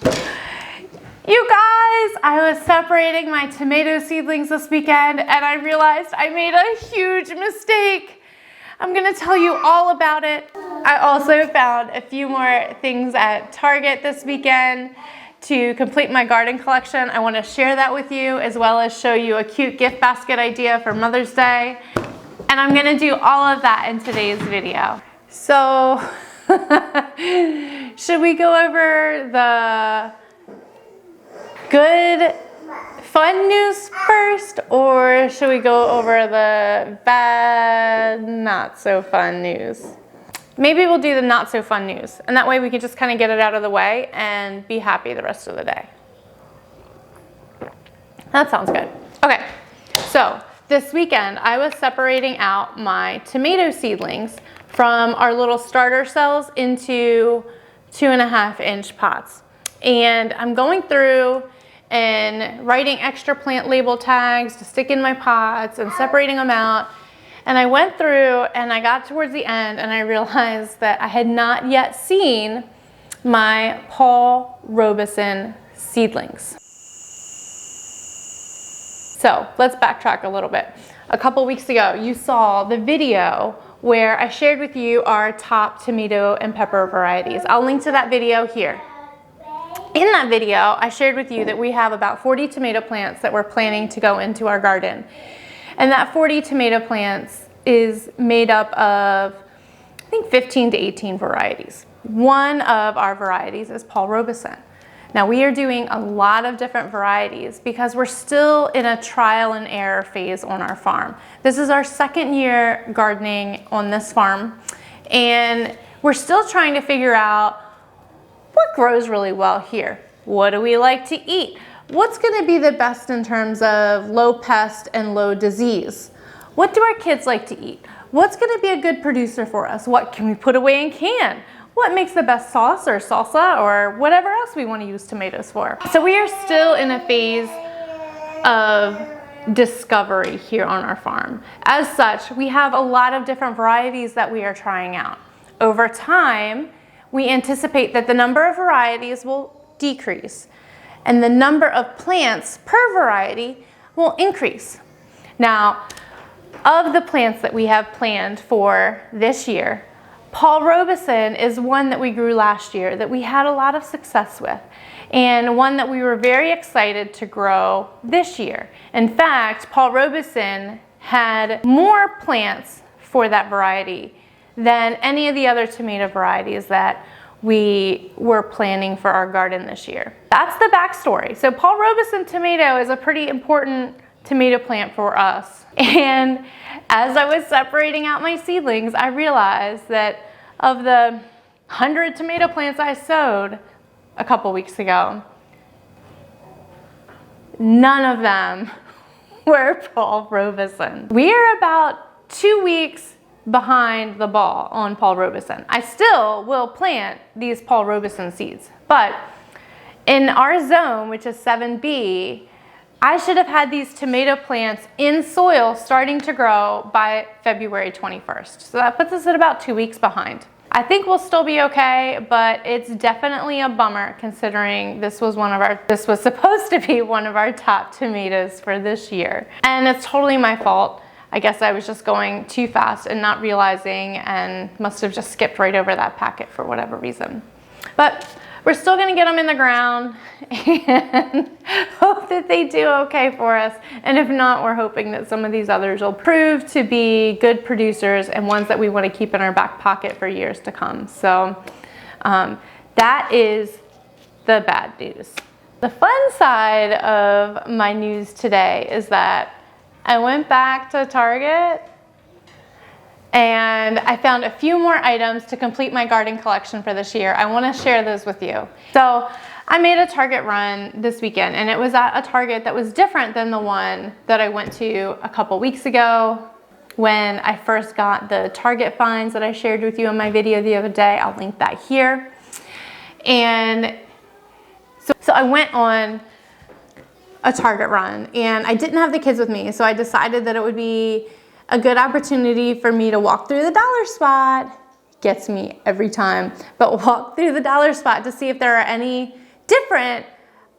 You guys, I was separating my tomato seedlings this weekend and I realized I made a huge mistake. I'm gonna tell you all about it. I also found a few more things at Target this weekend to complete my garden collection. I wanna share that with you, as well as show you a cute gift basket idea for Mother's Day. And I'm gonna do all of that in today's video. So, should we go over the good, fun news first, or should we go over the bad, not so fun news? Maybe we'll do the not so fun news, and that way we can just kind of get it out of the way and be happy the rest of the day. That sounds good. Okay, so this weekend I was separating out my tomato seedlings from our little starter cells into 2.5-inch pots. And I'm going through and writing extra plant label tags to stick in my pots and separating them out. And I went through and I got towards the end and I realized that I had not yet seen my Paul Robeson seedlings. So let's backtrack a little bit. A couple weeks ago, you saw the video where I shared with you our top tomato and pepper varieties. I'll link to that video here. In that video, I shared with you that we have about 40 tomato plants that we're planning to go into our garden. And that 40 tomato plants is made up of, I think, 15 to 18 varieties. One of our varieties is Paul Robeson. Now, we are doing a lot of different varieties because we're still in a trial and error phase on our farm. This is our second year gardening on this farm, and we're still trying to figure out what grows really well here. What do we like to eat? What's gonna be the best in terms of low pest and low disease? What do our kids like to eat? What's gonna be a good producer for us? What can we put away in can? What makes the best sauce or salsa or whatever else we want to use tomatoes for? So we are still in a phase of discovery here on our farm. As such, we have a lot of different varieties that we are trying out. Over time, we anticipate that the number of varieties will decrease and the number of plants per variety will increase. Now, of the plants that we have planned for this year, Paul Robeson is one that we grew last year that we had a lot of success with, and one that we were very excited to grow this year. In fact, Paul Robeson had more plants for that variety than any of the other tomato varieties that we were planning for our garden this year. That's the backstory. So Paul Robeson tomato is a pretty important tomato plant for us. And as I was separating out my seedlings, I realized that of the 100 tomato plants I sowed a couple weeks ago, none of them were Paul Robeson. We are about 2 weeks behind the ball on Paul Robeson. I still will plant these Paul Robeson seeds, but in our zone, which is 7B, I should have had these tomato plants in soil starting to grow by February 21st. So that puts us at about 2 weeks behind. I think we'll still be okay, but it's definitely a bummer considering this was supposed to be one of our top tomatoes for this year. And it's totally my fault. I guess I was just going too fast and not realizing, and must have just skipped right over that packet for whatever reason. But we're still gonna get them in the ground and hope that they do okay for us. And if not, we're hoping that some of these others will prove to be good producers and ones that we wanna keep in our back pocket for years to come. So that is the bad news. The fun side of my news today is that I went back to Target and I found a few more items to complete my garden collection for this year. I want to share those with you. So I made a Target run this weekend, and it was at a Target that was different than the one that I went to a couple weeks ago when I first got the Target finds that I shared with you in my video the other day. I'll link that here. And so I went on a Target run, and I didn't have the kids with me, so I decided that it would be a good opportunity for me to walk through the dollar spot. Gets me every time, but walk through the dollar spot to see if there are any different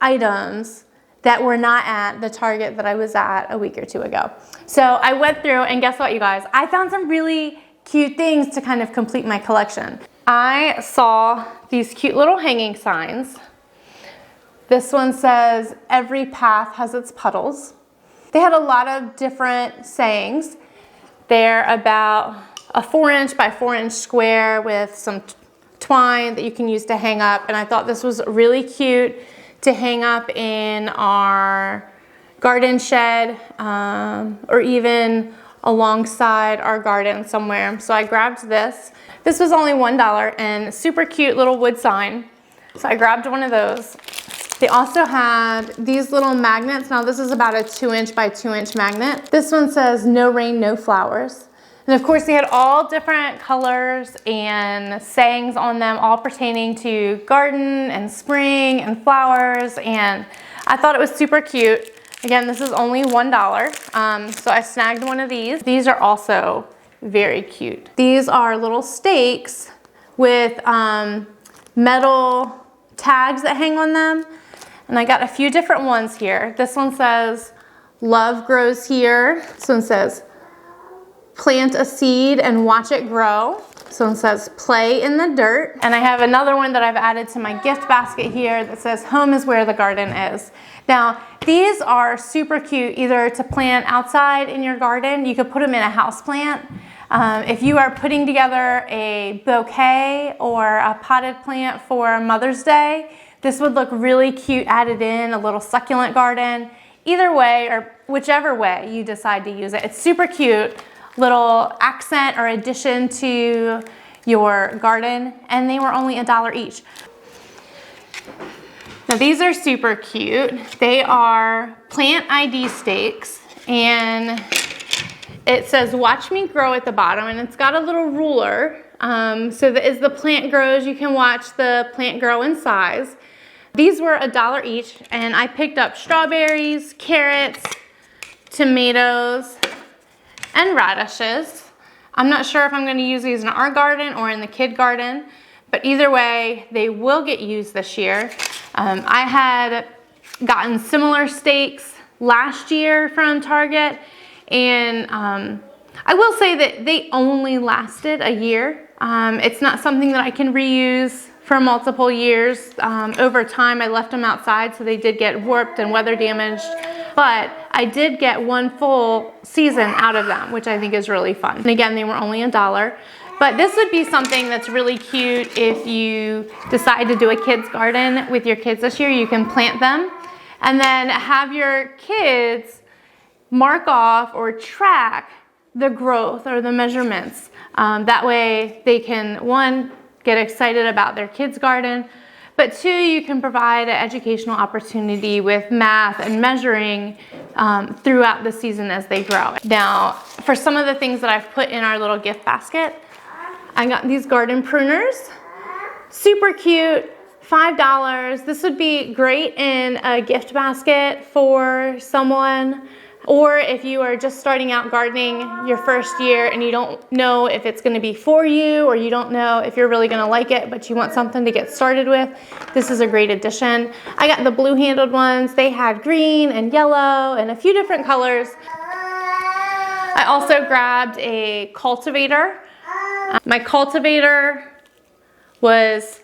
items that were not at the Target that I was at a week or two ago. So I went through, and guess what, you guys? I found some really cute things to kind of complete my collection. I saw these cute little hanging signs. This one says, "Every path has its puddles." They had a lot of different sayings. They're about a 4-inch by 4-inch square with some twine that you can use to hang up, and I thought this was really cute to hang up in our garden shed or even alongside our garden somewhere. So I grabbed this. This was only $1 and super cute little wood sign. So I grabbed one of those. They also had these little magnets. Now this is about a 2-inch by 2-inch magnet. This one says, "No rain, no flowers." And of course they had all different colors and sayings on them, all pertaining to garden and spring and flowers. And I thought it was super cute. Again, this is only $1. So I snagged one of these. These are also very cute. These are little stakes with metal tags that hang on them. And I got a few different ones here. This one says, "Love grows here." This one says, "Plant a seed and watch it grow." This one says, "Play in the dirt." And I have another one that I've added to my gift basket here that says, "Home is where the garden is." Now, these are super cute either to plant outside in your garden. You could put them in a house plant. If you are putting together a bouquet or a potted plant for Mother's Day, this would look really cute added in a little succulent garden. Either way, or whichever way you decide to use it, it's super cute. Little accent or addition to your garden, and they were only $1 each. Now these are super cute. They are plant ID stakes, and it says "Watch me grow" at the bottom, and it's got a little ruler so that as the plant grows, you can watch the plant grow in size. These were $1 each, and I picked up strawberries, carrots, tomatoes, and radishes. I'm not sure if I'm going to use these in our garden or in the kid garden, but either way, they will get used this year. I had gotten similar stakes last year from Target, and I will say that they only lasted a year. It's not something that I can reuse for multiple years. Over time, I left them outside, so they did get warped and weather damaged. But I did get one full season out of them, which I think is really fun. And again, they were only $1. But this would be something that's really cute if you decide to do a kid's garden with your kids this year. You can plant them and then have your kids mark off or track the growth or the measurements. That way they can, one, get excited about their kids' garden, but two, you can provide an educational opportunity with math and measuring throughout the season as they grow. Now, for some of the things that I've put in our little gift basket, I got these garden pruners. Super cute, $5. This would be great in a gift basket for someone, or if you are just starting out gardening your first year and you don't know if it's going to be for you, or you don't know if you're really going to like it, but you want something to get started with, this is a great addition. I got the blue handled ones. They had green and yellow and a few different colors. I also grabbed a cultivator. My cultivator was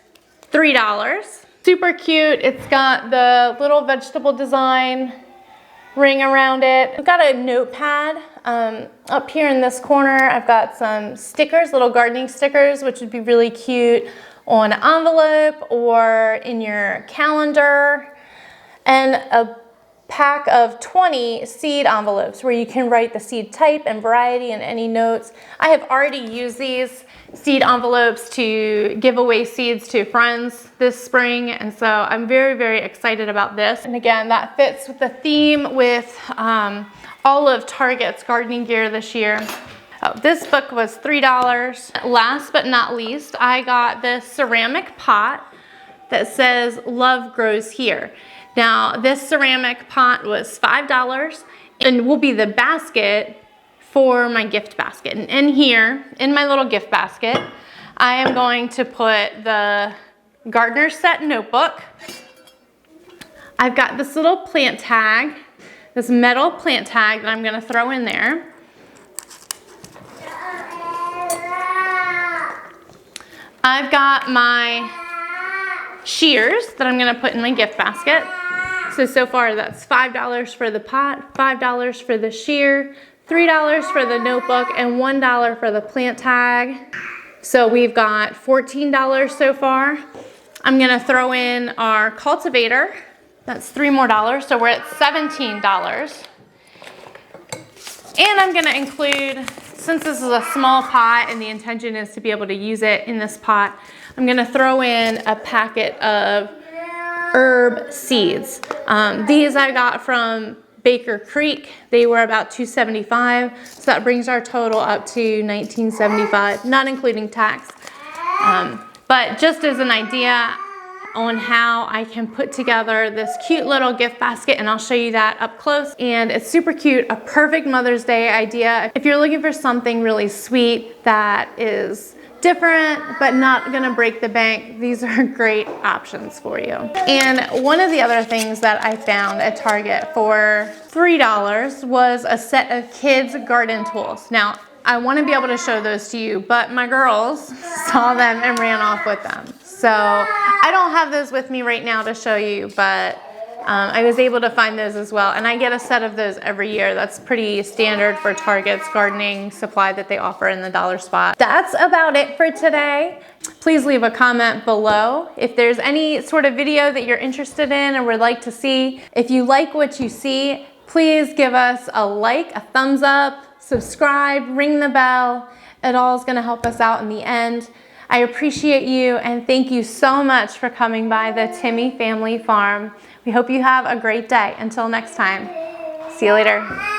$3. Super cute. It's got the little vegetable design ring around it. I've got a notepad up here in this corner. I've got some stickers, little gardening stickers, which would be really cute on an envelope or in your calendar, and a pack of 20 seed envelopes where you can write the seed type and variety and any notes. I have already used these seed envelopes to give away seeds to friends this spring, and so I'm very, very excited about this. And again, that fits with the theme with all of Target's gardening gear this year. Oh, this book was $3. Last but not least, I got this ceramic pot that says "Love grows here." Now, this ceramic pot was $5 and will be the basket for my gift basket. And in here, in my little gift basket, I am going to put the Gardener Set notebook. I've got this little plant tag, this metal plant tag that I'm gonna throw in there. I've got my shears that I'm gonna put in my gift basket. So far that's $5 for the pot, $5 for the shear, $3 for the notebook, and $1 for the plant tag. So we've got $14 so far. I'm gonna throw in our cultivator. That's $3 more, so we're at $17. And I'm gonna include, since this is a small pot and the intention is to be able to use it in this pot, I'm gonna throw in a packet of herb seeds. These I got from Baker Creek. They were about $2.75, so that brings our total up to $19.75, not including tax. But just as an idea on how I can put together this cute little gift basket, and I'll show you that up close. And it's super cute, a perfect Mother's Day idea. If you're looking for something really sweet that is different but not gonna break the bank, these are great options for you. And one of the other things that I found at Target for $3 was a set of kids garden tools. Now, I want to be able to show those to you, but my girls saw them and ran off with them. So I don't have those with me right now to show you, but I was able to find those as well. And I get a set of those every year. That's pretty standard for Target's gardening supply that they offer in the dollar spot. That's about it for today. Please leave a comment below if there's any sort of video that you're interested in or would like to see. If you like what you see, please give us a like, a thumbs up, subscribe, ring the bell. It all is going to help us out in the end. I appreciate you and thank you so much for coming by the Timmy Family Farm. We hope you have a great day. Until next time, see you later.